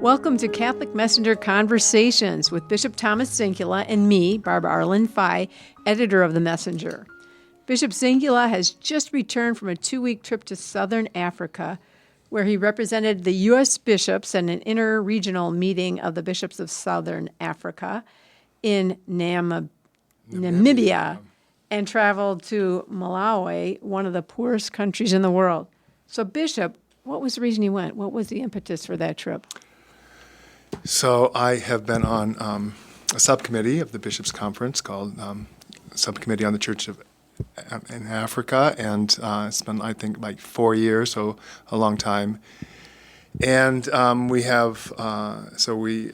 Welcome to Catholic Messenger Conversations with Bishop Thomas Zinkula and me, Barbara Arlen Fye, editor of the Messenger. Bishop Zinkula has just returned from a 2-week trip to southern Africa, where he represented the U.S. bishops at an inter-regional meeting of the bishops of southern Africa in Namibia, and traveled to Malawi, one of the poorest countries in the world. So, Bishop, what was the reason you went? What was the impetus for that trip? So I have been on a subcommittee of the Bishops' Conference called Subcommittee on the Church in Africa, and it's been, I think, like 4 years, so a long time. And we have, we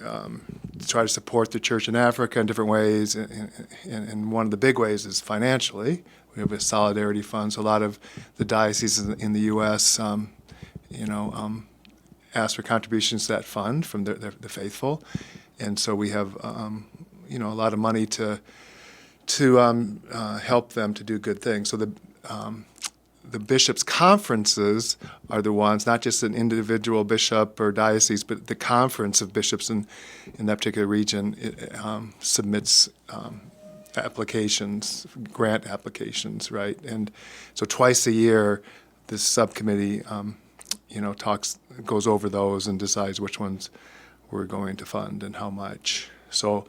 try to support the church in Africa in different ways, and one of the big ways is financially. We have a solidarity fund, so a lot of the dioceses in the U.S., ask for contributions to that fund from the faithful, and so we have a lot of money to help them to do good things. So the bishops' conferences are the ones, not just an individual bishop or diocese, but the conference of bishops in that particular region submits applications, grant applications, right? And so twice a year, this subcommittee goes over those and decides which ones we're going to fund and how much. So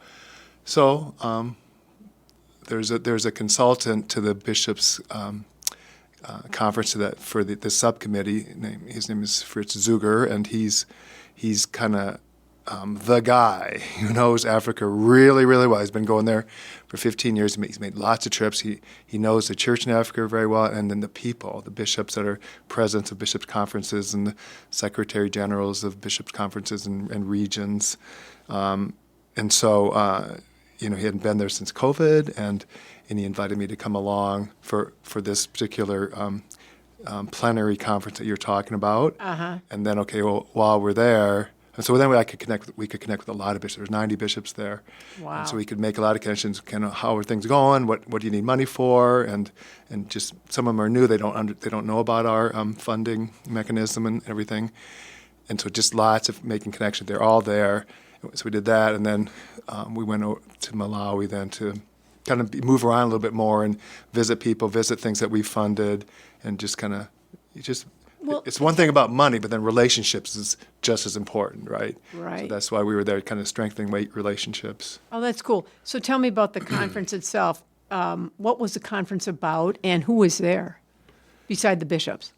there's a consultant to the bishops' conference for the subcommittee. His name is Fritz Zuger, and he's kind of the guy who knows Africa really, really well. He's been going there for 15 years. He's made lots of trips. He knows the church in Africa very well, and then the people, the bishops that are presidents of bishops' conferences and the secretary generals of bishops' conferences and regions. And so, he hadn't been there since COVID, and he invited me to come along for this particular plenary conference that you're talking about. Uh-huh. And then, while we're there. And so then we could connect with a lot of bishops. There's 90 bishops there. Wow. And so we could make a lot of connections, kind of how are things going, what do you need money for, and just some of them are new. They don't know about our funding mechanism and everything. And so just lots of making connections. They're all there. So we did that, and then we went to Malawi then to kind of move around a little bit more and visit people, visit things that we funded, and just kind of Well, it's one thing about money, but then relationships is just as important, right? Right. So that's why we were there, kind of strengthening relationships. Oh, that's cool. So tell me about the conference itself. What was the conference about, and who was there beside the bishops?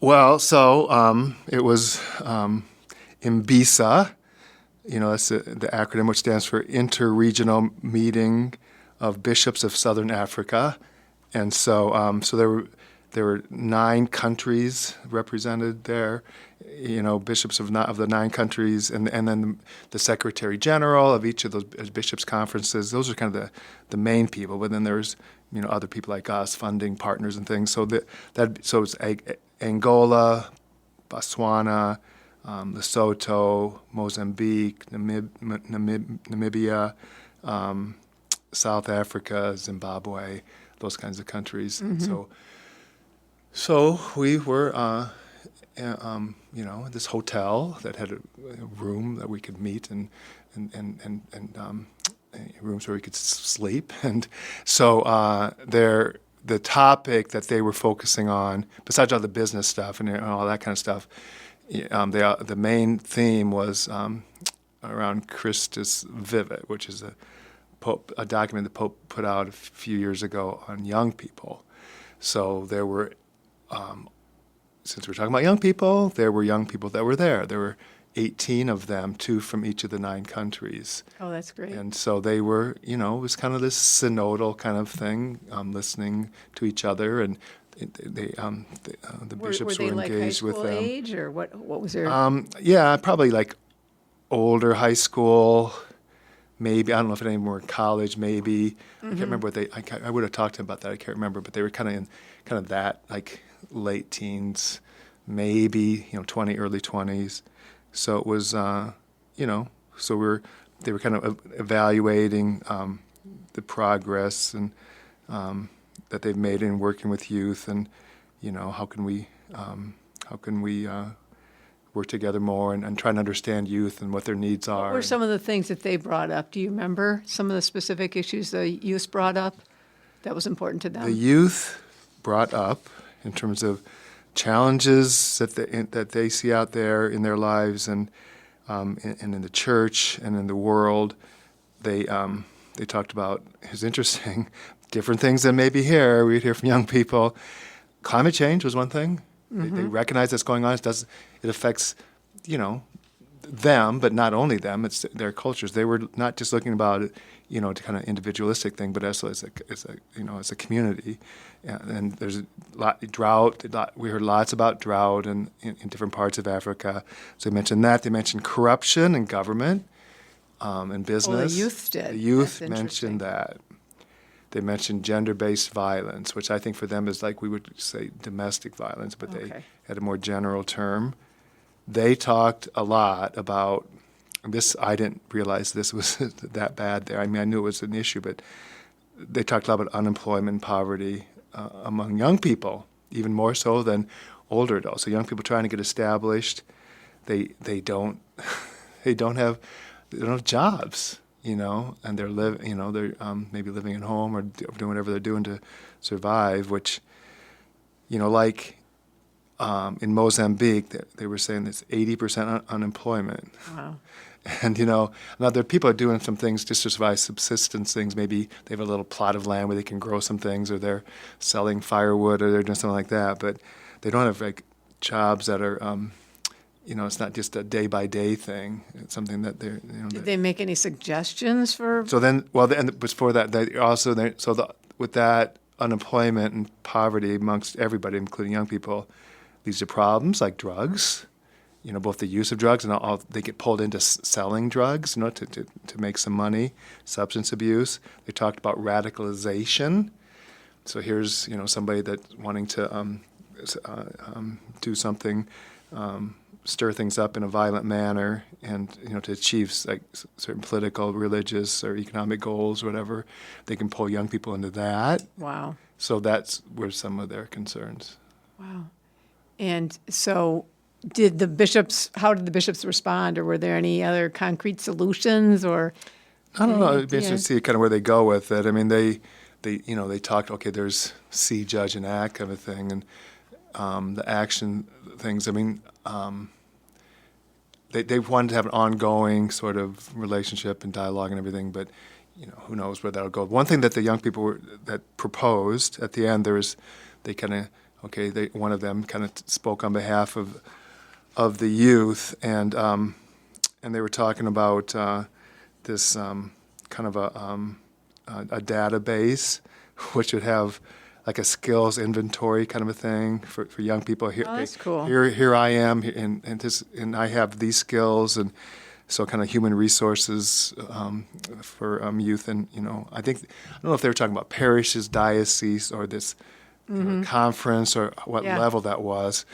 Well, so it was MBISA. That's the acronym, which stands for Inter-Regional Meeting of Bishops of Southern Africa. And so there were 9 countries represented there, bishops of the 9 countries, and then the Secretary General of each of those bishops' conferences. Those are kind of the main people, but then there's other people like us, funding partners and things. So it's Angola, Botswana, Lesotho, Mozambique, Namibia, South Africa, Zimbabwe, those kinds of countries. Mm-hmm. So we were, this hotel that had a room that we could meet and rooms where we could sleep. And so the topic that they were focusing on, besides all the business stuff and all that kind of stuff, the main theme was around Christus Vivit, which is a document the Pope put out a few years ago on young people. So there were. Since we're talking about young people, there were young people that were there. There were 18 of them, 2 from each of the 9 countries. Oh, that's great. And so they were, it was kind of this synodal kind of thing, listening to each other, and the bishops were engaged with them. Were they like high school age, or what was their? Yeah, probably like older high school. Maybe, I don't know if any of them were in college, maybe. Mm-hmm. I can't remember what I would have talked to them about that, I can't remember, but they were kind of that, like late teens, maybe, 20, early 20s. So it was, they were kind of evaluating the progress and that they've made in working with youth, and, how can we work together more and try and understand youth and what their needs are. What were some of the things that they brought up? Do you remember some of the specific issues the youth brought up that was important to them? The youth brought up in terms of challenges that they see out there in their lives and in the church and in the world. They talked about, it was interesting, different things than maybe here. We'd hear from young people. Climate change was one thing. They recognize that's going on. It affects, them, but not only them. It's their cultures. They were not just looking about it, to kind of individualistic thing, but also as a community. And there's a lot drought. We heard lots about drought in different parts of Africa. So they mentioned that. They mentioned corruption in government and business. Oh, the youth did. The youth That's mentioned that. They mentioned gender-based violence, which I think for them is like we would say domestic violence, but they had a more general term. They talked a lot about this. I didn't realize this was that bad there. I mean, I knew it was an issue, but they talked a lot about unemployment and poverty among young people, even more so than older adults. So young people trying to get established, they don't have jobs, and they're maybe living at home or doing whatever they're doing to survive. Which, like in Mozambique, they were saying it's 80% unemployment. Wow. And, now there are people are doing some things just to survive, subsistence things. Maybe they have a little plot of land where they can grow some things, or they're selling firewood, or they're doing something like that. But they don't have, jobs that are, it's not just a day-by-day thing. It's something that they're, Did they make any suggestions for? So then, and before that, with that unemployment and poverty amongst everybody, including young people, leads to problems like drugs. Both the use of drugs and they get pulled into selling drugs, to make some money. Substance abuse. They talked about radicalization. So here's somebody that's wanting to do something, stir things up in a violent manner, and to achieve certain political, religious, or economic goals, or whatever. They can pull young people into that. Wow. So that's were some of their concerns. Wow. And so how did the bishops respond, or were there any other concrete solutions, or? I don't know. It'd be interesting to see kind of where they go with it. I mean, they talked, there's see, judge, and act kind of thing, and the action things. I mean, they wanted to have an ongoing sort of relationship and dialogue and everything, but who knows where that'll go. One thing that the young people that proposed at the end, one of them kind of spoke on behalf of the youth, and they were talking about this kind of a database, which would have like a skills inventory kind of a thing for young people. Here, that's cool. Here I am, and I have these skills, and so kind of human resources for youth. And I don't know if they were talking about parishes, dioceses, or this conference, or what level that was.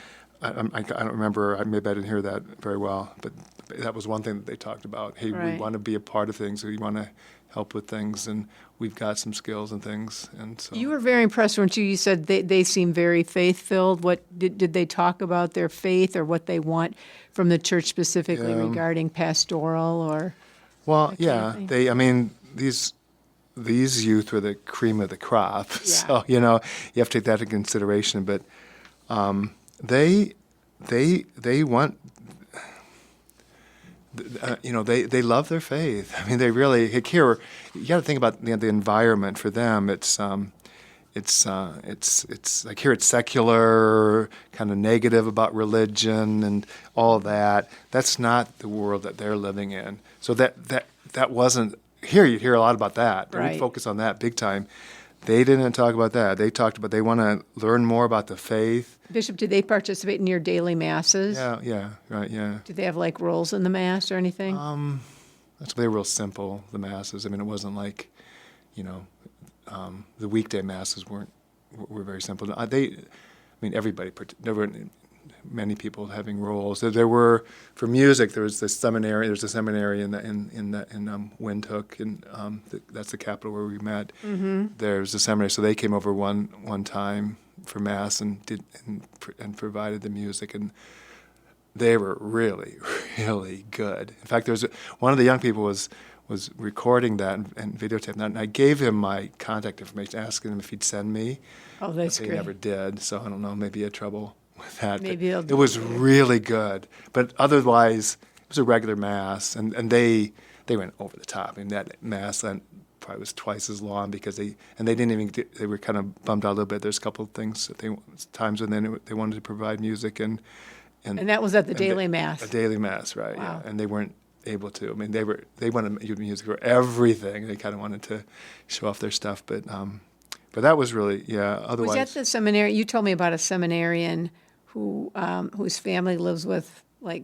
I don't remember. Maybe I didn't hear that very well, but that was one thing that they talked about. Hey, we want to be a part of things. We want to help with things, and we've got some skills and things. And so you were very impressed when you said they seem very faith-filled. What did they talk about their faith, or what they want from the church specifically regarding pastoral or? Well, these youth were the cream of the crop. Yeah. So you have to take that into consideration, but. They want, they love their faith. I mean, they really here. You got to think about the environment for them. It's like here it's secular, kind of negative about religion and all of that. That's not the world that they're living in. So that wasn't here. You'd hear a lot about that. Right. We'd focus on that big time. They didn't talk about that. They talked about they want to learn more about the faith. Bishop, did they participate in your daily masses? Yeah, right. Did they have roles in the mass or anything? They were real simple, the masses. I mean, it wasn't like, the weekday masses were very simple. Everybody. There were many people having roles. There were for music. There was the seminary. There's a seminary in Windhoek, and that's the capital where we met. Mm-hmm. There's a seminary, so they came over one time for mass and did and provided the music. And they were really, really good. In fact, one of the young people was recording that and videotaping that, and I gave him my contact information, asking him if he'd send me. Oh, that's but they great. never did, so I don't know. Maybe he had trouble with that. Maybe it was really good, but otherwise it was a regular mass, and they went over the top. I mean, that mass probably was twice as long because they didn't even they were kind of bummed out a little bit. There's a couple of things that times when they wanted to provide music and that was at the daily mass. A daily mass, right? Wow. Yeah, and they weren't able to. I mean, they wanted to use music for everything. They kind of wanted to show off their stuff, but that was really, yeah. Otherwise, was that the seminary? You told me about a seminarian whose family lives with, like,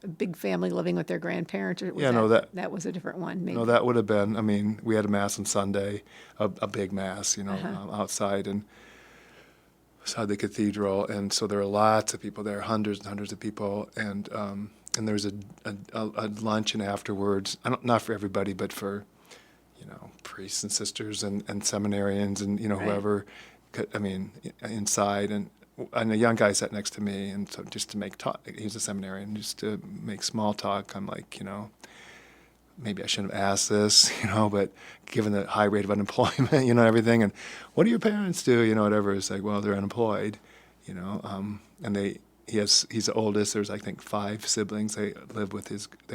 a big family living with their grandparents. Or was that was a different one. Maybe. No, that would have been. I mean, we had a mass on Sunday, a big mass, outside and outside the cathedral, and so there were lots of people there, hundreds and hundreds of people, and there was a luncheon afterwards. Not for everybody, but for priests and sisters and seminarians and whoever. I mean, inside and a young guy sat next to me, and so just to make talk, he was a seminarian, just to make small talk. I'm like, maybe I shouldn't have asked this, but given the high rate of unemployment, everything, and what do your parents do, whatever. It's like, well, they're unemployed, and he's the oldest. There's, I think, 5 siblings. They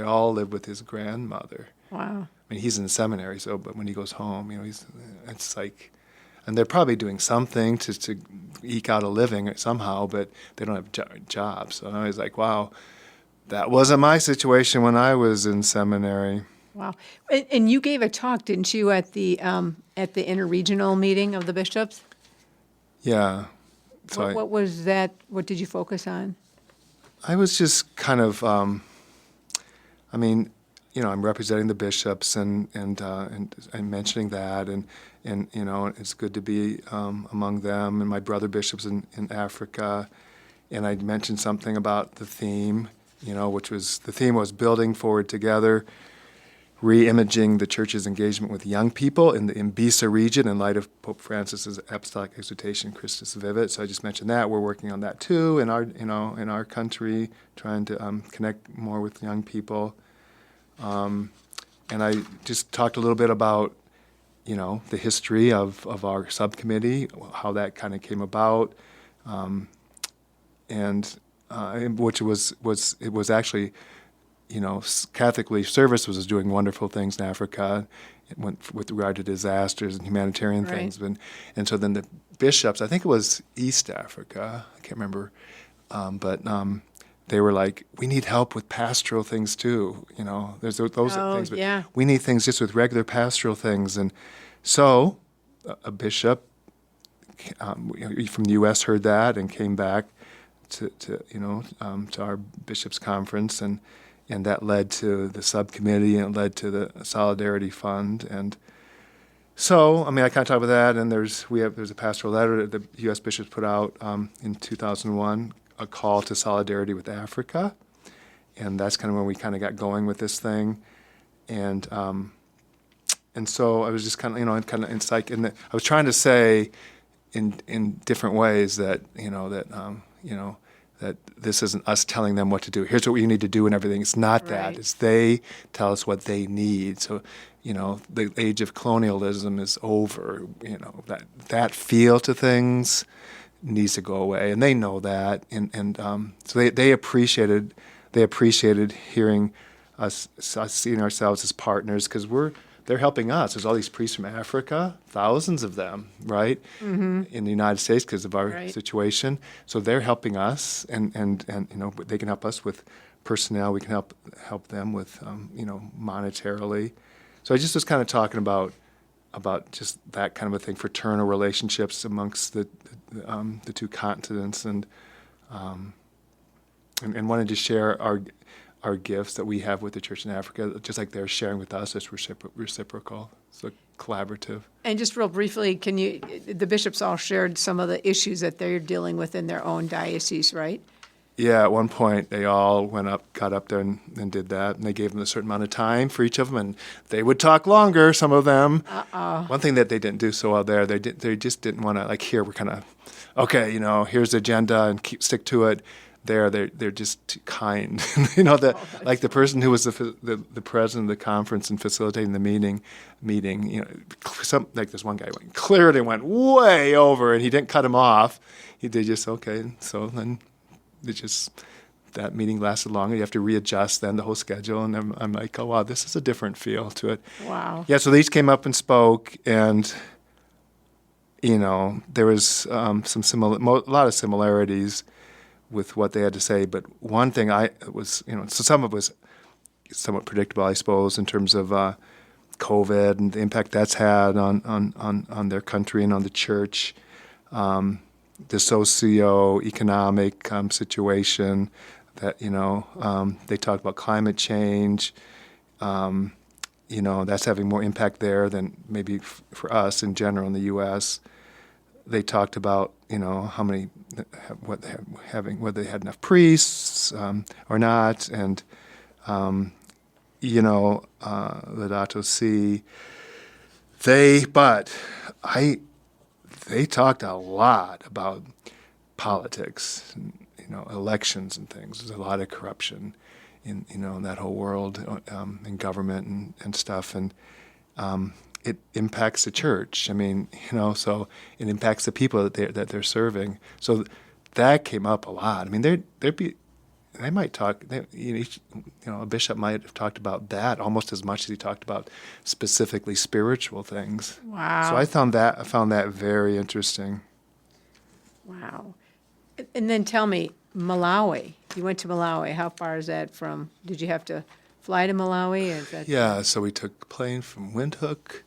all live with his grandmother. Wow. I mean, he's in the seminary, but when he goes home, it's like, and they're probably doing something to eke out a living somehow, but they don't have jobs. So I was like, wow, that wasn't my situation when I was in seminary. Wow. And you gave a talk, didn't you, at the interregional meeting of the bishops? Yeah. So what was that? What did you focus on? I was just kind of, I'm representing the bishops and mentioning that, and it's good to be among them and my brother bishops in Africa. And I mentioned something about the theme, which was the theme was building forward together, re-imaging the Church's engagement with young people in the Imbisa region in light of Pope Francis's apostolic exhortation, Christus Vivit. So I just mentioned that we're working on that too in our country, trying to connect more with young people. And I just talked a little bit about, the history of our subcommittee, how that kind of came about, which was actually, Catholic Relief Service was doing wonderful things in Africa with regard to disasters and humanitarian things. And so then the bishops, I think it was East Africa, I can't remember, but they were like, we need help with pastoral things too. There's those things, but we need things just with regular pastoral things. And so a bishop from the U.S. heard that and came back to our bishops' conference, and that led to the subcommittee, and it led to the Solidarity Fund. And so, I kind of talk about that, and there's a pastoral letter that the U.S. bishops put out in 2001, a call to solidarity with Africa, and that's kind of when we kind of got going with this thing, and so I was just kind of it's like I was trying to say in different ways that that this isn't us telling them what to do. Here's what you need to do and everything. It's not that. It's they tell us what they need. So the age of colonialism is over. That feel to things needs to go away, and they know that, and so they appreciated hearing us seeing ourselves as partners, because they're helping us. There's all these priests from Africa, thousands of them, right, in the United States because of our situation. So they're helping us, and they can help us with personnel. We can help them with monetarily. So I just was kind of talking about just that kind of a thing, fraternal relationships amongst the two continents, and wanted to share our gifts that we have with the Church in Africa, just like they're sharing with us. It's reciprocal. It's collaborative. And just real briefly, the bishops all shared some of the issues that they're dealing with in their own diocese, right? Yeah, at one point they all got up there and did that, and they gave them a certain amount of time for each of them, and they would talk longer, some of them. One thing that they didn't do so well there, they just didn't want to, here we're kind of, okay, here's the agenda and stick to it. they're just too kind. You know, like the person who was the president of the conference and facilitating the meeting. You know, like this one guy clearly went way over, and he didn't cut him off. He did just okay. So then that meeting lasted longer. You have to readjust then the whole schedule, and I'm like, oh wow, this is a different feel to it. Wow. Yeah. So they each came up and spoke, and you know, there was a lot of similarities with what they had to say, but one thing so some of it was somewhat predictable, I suppose, in terms of COVID and the impact that's had on their country and on the church, the socioeconomic situation that, you know, they talked about climate change, you know, that's having more impact there than maybe for us in general in the U.S. They talked about, you know, whether they had enough priests or not, and you know, Laudato Si. They talked a lot about politics, and, you know, elections and things. There's a lot of corruption in, you know, in that whole world, in government and stuff, and it impacts the church. I mean, you know, so it impacts the people that they're serving. So that came up a lot. I mean, they might talk. You know, a bishop might have talked about that almost as much as he talked about specifically spiritual things. Wow. So I found that very interesting. Wow. And then tell me, Malawi. You went to Malawi. How far is that from? Did you have to fly to Malawi? Or is that So we took a plane from Windhoek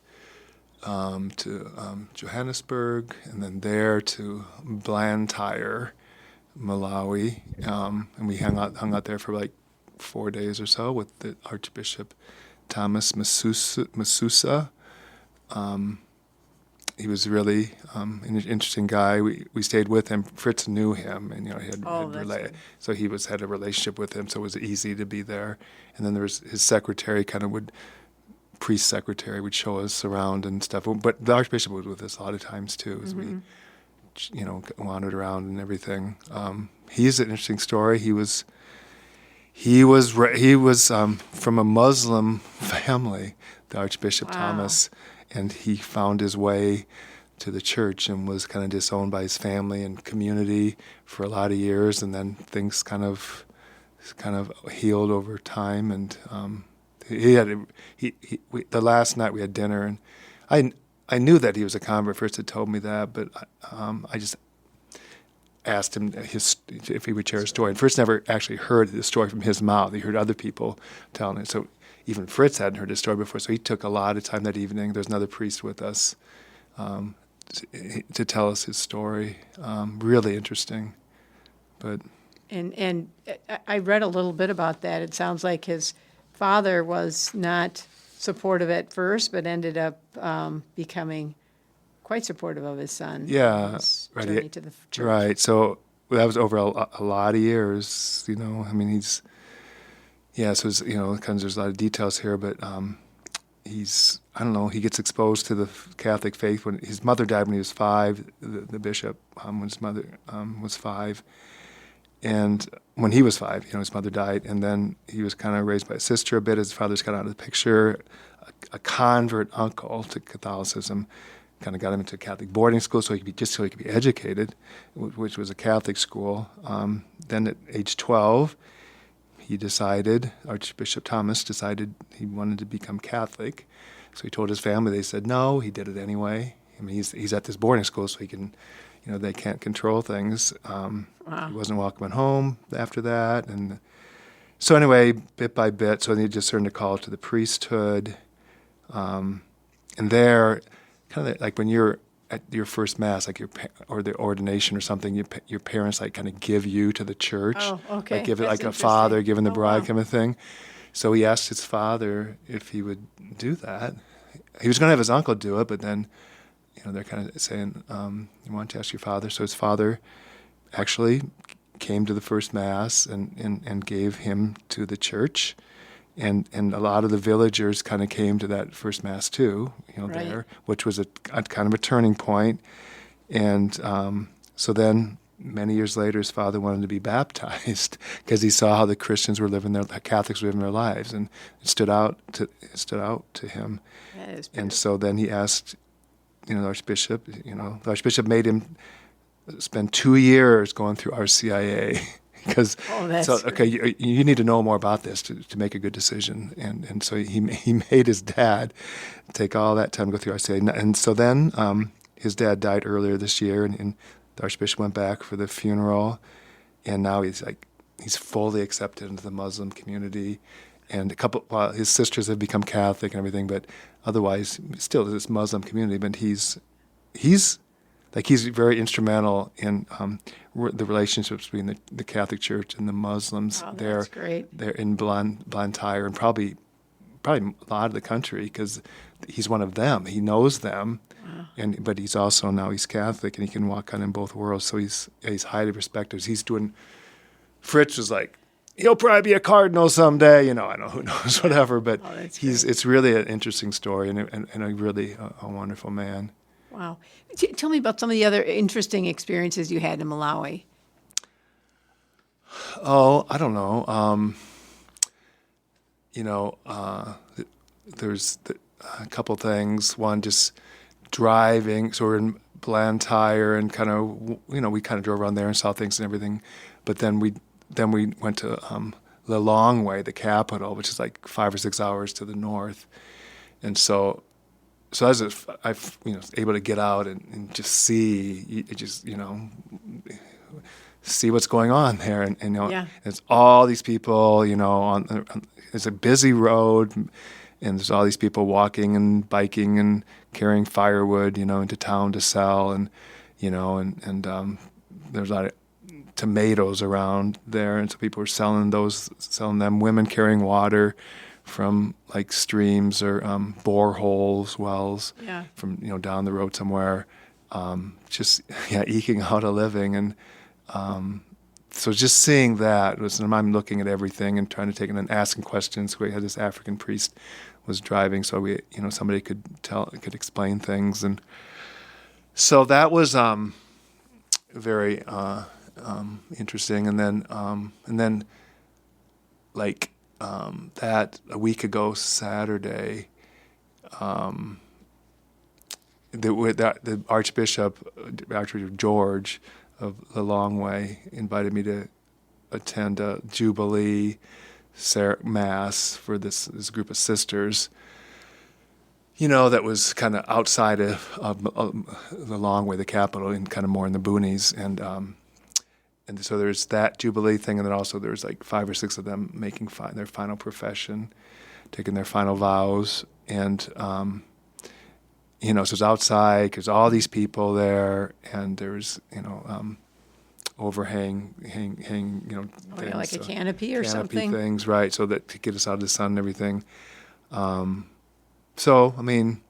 to Johannesburg, and then there to Blantyre, Malawi, and we hung out there for like 4 days or so with the Archbishop Thomas Masusa. He was really an interesting guy. We stayed with him. Fritz knew him, and you know he had so he had a relationship with him, so it was easy to be there. And then there was his secretary, priest secretary would show us around and stuff. But the Archbishop was with us a lot of times too, as we, you know, wandered around and everything. He's an interesting story. He was from a Muslim family, the Archbishop Thomas, and he found his way to the church and was kind of disowned by his family and community for a lot of years, and then things kind of healed over time. And the last night we had dinner, and I knew that he was a convert. First had told me that, but I just asked him if he would share a story. And Fritz never actually heard the story from his mouth. He heard other people telling it. So even Fritz hadn't heard his story before. So he took a lot of time that evening. There's another priest with us to tell us his story. Really interesting. But And I read a little bit about that. It sounds like his father was not supportive at first, but ended up becoming quite supportive of his son. Yeah, his right. Journey to the church. Right. So that was over a lot of years. You know, I mean, so it's, you know, there's a lot of details here, but he gets exposed to the Catholic faith when his mother died when he was 5. The bishop, when his mother was 5. And when he was 5, you know, his mother died, and then he was kind of raised by his sister a bit. His father's got out of the picture. A convert uncle to Catholicism kind of got him into a Catholic boarding school so he could be educated, which was a Catholic school. Then at age 12, Archbishop Thomas decided he wanted to become Catholic. So he told his family. They said no. He did it anyway. I mean, he's at this boarding school, so he can. You know, they can't control things. He wasn't welcome at home after that. And so anyway, bit by bit, so he discerned a call to the priesthood. And there, kind of like when you're at your first Mass, like or the ordination or something, your parents like kind of give you to the church. Oh, okay. Like give it That's like a father giving the bride kind of thing. So he asked his father if he would do that. He was going to have his uncle do it, but then, you know, they're kind of saying, you want to ask your father. So his father actually came to the first Mass and gave him to the church. And a lot of the villagers kind of came to that first Mass too, you know, there, which was a kind of a turning point. And so then many years later, his father wanted to be baptized because he saw how the Catholics were living their lives, and it stood out to him. That is And beautiful. so then he asked, the Archbishop. The Archbishop made him spend 2 years going through RCIA because That's you need to know more about this to make a good decision. And so he made his dad take all that time to go through RCIA. And so then his dad died earlier this year, and the Archbishop went back for the funeral, and now he's fully accepted into the Muslim community. And his sisters have become Catholic and everything, but otherwise still this Muslim community. But he's very instrumental in the relationships between the Catholic Church and the Muslims. Oh, that's great. They're in Blantyre and probably a lot of the country, because he's one of them. He knows them, but he's also now he's Catholic and he can walk on in both worlds. So he's highly respected. He's doing. Fritz was like, he'll probably be a cardinal someday. I know, who knows, whatever. But it's really an interesting story and a really a wonderful man. Wow. Tell me about some of the other interesting experiences you had in Malawi. Oh, I don't know. There's a couple things. One, just driving. So we're in Blantyre and we kind of drove around there and saw things and everything. But then we went to Lilongwe, the capital, which is like 5 or 6 hours to the north. And so I was able to get out and just see, see what's going on there, and it's all these people, it's a busy road, and there's all these people walking and biking and carrying firewood, into town to sell, and there's a lot of tomatoes around there, and so people were selling them. Women carrying water from like streams or boreholes, wells, from down the road somewhere, eking out a living. And so just seeing that and I'm looking at everything and trying to take it and asking questions. We had this African priest was driving, so we somebody could explain things, and so that was very interesting. And then that a week ago Saturday, the Archbishop George of Lilongwe invited me to attend a Jubilee Mass for this group of sisters. That was kind of outside of Lilongwe, the capital, and kind of more in the boonies, and so there's that Jubilee thing, and then also there's like 5 or 6 of them making their final profession, taking their final vows, and so it's outside. There's all these people there, and there's overhang, things, like a canopy or something. Things, right? So that to get us out of the sun and everything. So I mean,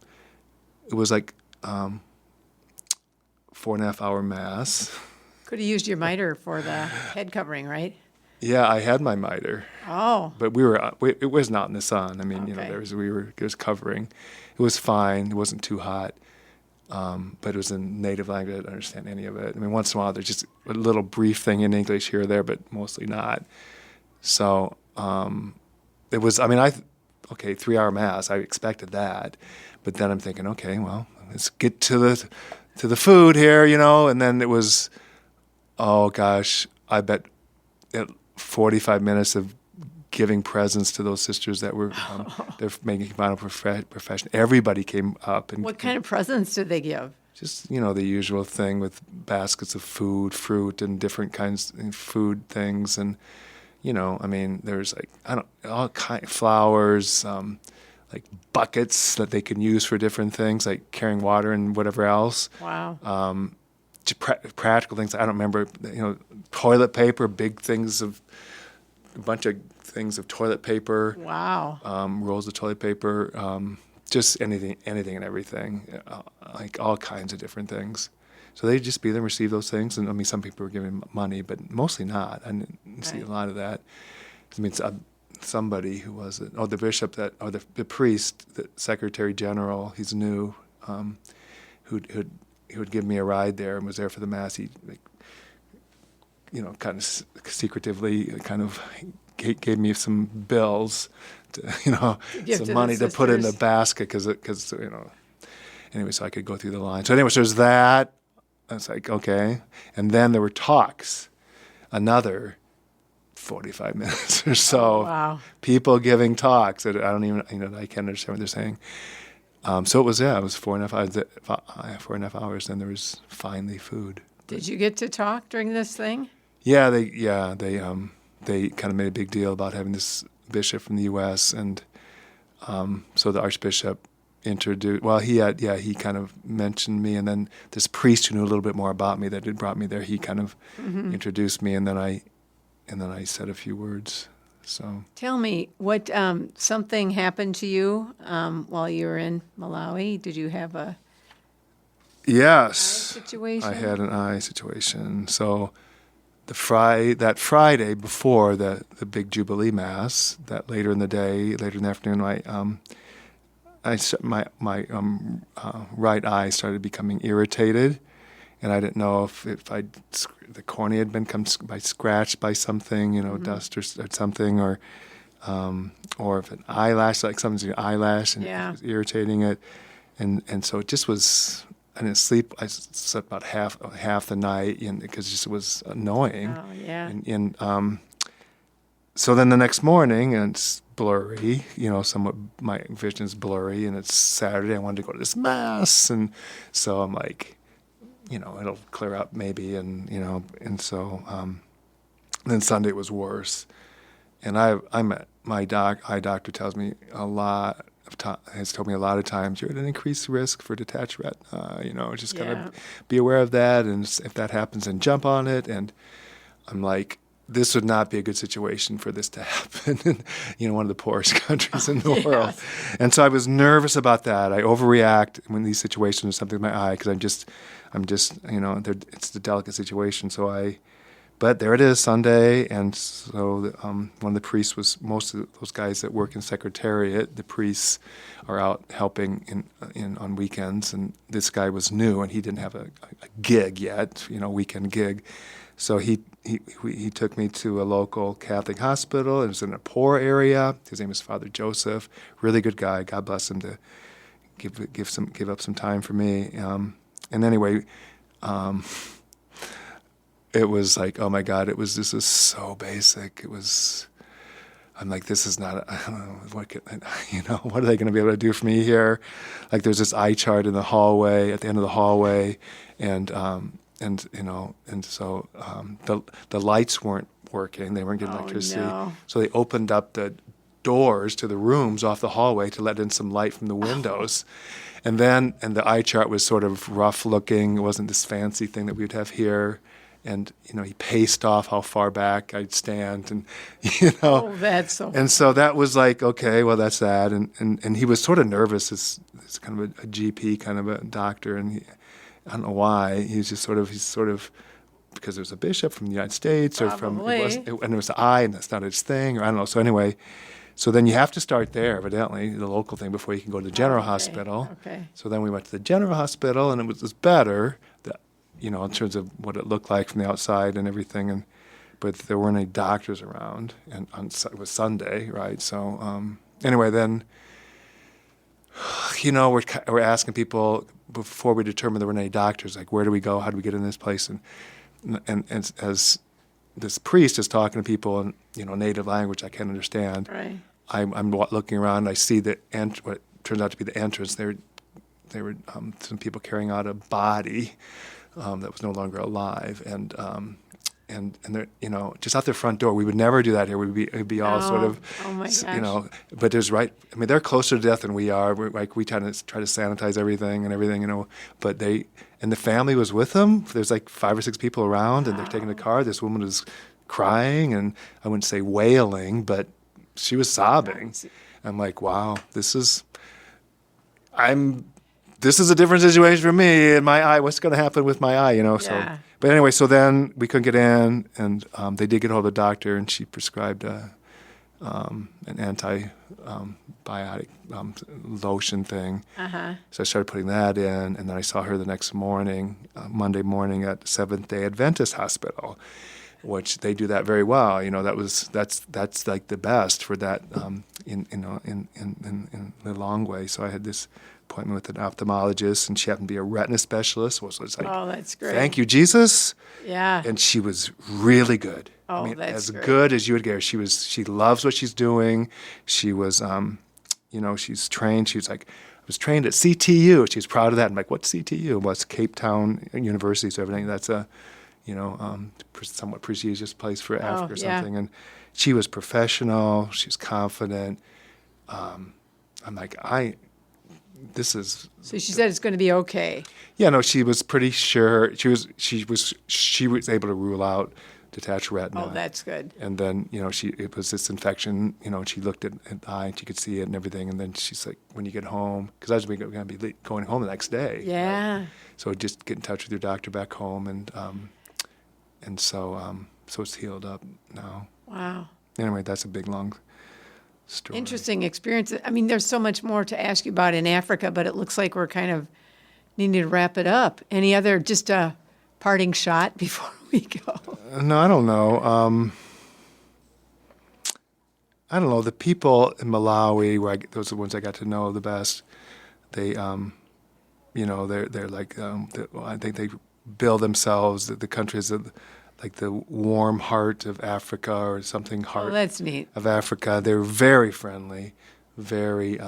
it was like 4.5 hour mass. Could have used your miter for the head covering, right? Yeah, I had my miter. Oh. But it was not in the sun. I mean, Okay. It was covering. It was fine. It wasn't too hot. But it was in native language. I didn't understand any of it. I mean, once in a while there's just a little brief thing in English here or there, but mostly not. So it was, 3-hour mass. I expected that. But then I'm thinking, okay, well, let's get to the food here, and then it was, oh gosh, I bet 45 minutes of giving presents to those sisters that were they're making final profession. Everybody came up. And what kind of presents did they give? Just, the usual thing with baskets of food, fruit, and different kinds of food things. And, there's all kind flowers, like buckets that they can use for different things, like carrying water and whatever else. Wow. Practical things. I don't remember, toilet paper, big things of a bunch of things of toilet paper. Wow. Rolls of toilet paper, just anything and everything, like all kinds of different things. So they'd just be there and receive those things. And some people were giving money, but mostly not. I didn't see a lot of that. Somebody who was it? Oh, the bishop the priest, the secretary general. He's new, who would give me a ride there and was there for the mass. He kind of secretively kind of gave me some bills, some money to put in the basket because anyway, so I could go through the line. So anyway, so there's that. I was like, okay. And then there were talks, another 45 minutes or so. Oh, wow. People giving talks that I don't even, I can't understand what they're saying. So it was 4.5 hours. Then there was finally food. Did you get to talk during this thing? Yeah, they kind of made a big deal about having this bishop from the U.S. and so the Archbishop introduced. Well, he kind of mentioned me, and then this priest who knew a little bit more about me that had brought me there, he kind of introduced me, and then I said a few words. So tell me, what something happened to you while you were in Malawi? Did you have a eye situation? I had an eye situation. So that Friday before the big Jubilee Mass, that later in the afternoon, my right eye started becoming irritated, and I didn't know if the cornea had been scratched by something, dust or something, or if an eyelash, like something's in your eyelash, and it was irritating it, and so it just was. I didn't sleep. I slept about half the night, because it was annoying. Oh yeah. And so then the next morning, and it's blurry, somewhat, my vision is blurry, and it's Saturday. I wanted to go to this mass, and so I'm like, it'll clear up maybe, and so then Sunday was worse, and my eye doctor tells me has told me a lot of times you're at an increased risk for detached retina. Just gotta be aware of that, and if that happens, then jump on it. And I'm like, this would not be a good situation for this to happen in one of the poorest countries in the world. And so I was nervous about that. I overreact when these situations with something in my eye because I'm just it's a delicate situation. But there it is, Sunday, and so one of the priests was, most of those guys that work in Secretariat, the priests are out helping on weekends, and this guy was new, and he didn't have a gig yet, weekend gig. So he took me to a local Catholic hospital. It was in a poor area. His name is Father Joseph, really good guy. God bless him to give up some time for me. And anyway. It was like, oh my God, this is so basic. I'm like, this is not, I don't know, what are they going to be able to do for me here? Like there's this eye chart in the hallway, at the end of the hallway, and so the lights weren't working. They weren't getting electricity. No. So they opened up the doors to the rooms off the hallway to let in some light from the windows. And the eye chart was sort of rough looking. It wasn't this fancy thing that we would have here. And, he paced off how far back I'd stand and, Oh, that's so And so that was like, okay, well, that's that. And he was sort of nervous. It's kind of a GP, kind of a doctor. And I don't know why. He's sort of, because there's a bishop from the United States and it was the eye and that's not his thing. Or I don't know. So anyway, so then you have to start there, evidently, the local thing, before you can go to the general hospital. Okay. So then we went to the general hospital, and it was better. In terms of what it looked like from the outside and everything, but there weren't any doctors around, and it was Sunday, right? So anyway, then we're asking people before we determined there weren't any doctors, like where do we go, how do we get in this place, and as this priest is talking to people in native language I can't understand. Right. I'm looking around, I see what turns out to be the entrance. There were some people carrying out a body. That was no longer alive, and they're just out their front door. We would never do that here. It'd be all sort of, oh my gosh. But they're closer to death than we are. We try to sanitize everything, But and the family was with them. There's like 5 or 6 people around, and they're taking the car. This woman was crying, and I wouldn't say wailing, but she was sobbing. I'm like, wow, this is a different situation for me and my eye. What's going to happen with my eye, Yeah. So, but anyway, so then we couldn't get in, and they did get hold of the doctor, and she prescribed an antibiotic lotion thing. Uh-huh. So I started putting that in, and then I saw her the next morning, Monday morning, at Seventh-day Adventist Hospital. which they do that very well. That's like the best for that in the long way. So I had this appointment with an ophthalmologist, and she happened to be a retina specialist. So it's like, Oh, that's great. thank you, Jesus. Yeah. And she was really good. Oh, that's as great. good as you would get her. She loves what she's doing. She was, she's trained. She was like, I was trained at CTU. She was proud of that. I'm like, what's CTU? What's Cape Town University? So everything. That's a, somewhat prestigious place for Africa or yeah. something. And she was professional. She was confident. I'm like, this is. So she said it's going to be okay. Yeah, no, she was pretty sure. She was able to rule out detached retina. Oh, that's good. And then, it was this infection, and she looked at the eye and she could see it and everything. And then she's like, when you get home, because I was going to be going home the next day. Yeah. Right? So just get in touch with your doctor back home. And so it's healed up now. Wow. Anyway, that's a big, long story. Interesting experience. I mean, there's so much more to ask you about in Africa, but it looks like we're kind of needing to wrap it up. Any other, just a parting shot before we go? No, I don't know. I don't know. The people in Malawi, those are the ones I got to know the best. They, they're like, I think they bill themselves that the country is like the warm heart of Africa or something. Heart Oh, that's neat. of Africa. They're very friendly, very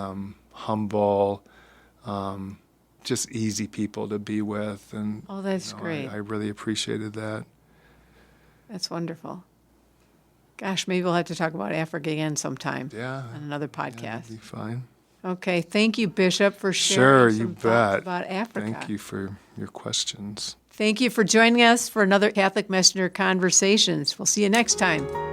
humble, just easy people to be with. And Oh, that's great. I really appreciated that. That's wonderful. Gosh, maybe we'll have to talk about Africa again sometime. Yeah. On another Yeah, podcast. that'd be fine. Okay. Thank you, Bishop, for sharing Sure, you some thoughts bet. about Africa. Thank you for your questions. Thank you for joining us for another Catholic Messenger Conversations. We'll see you next time.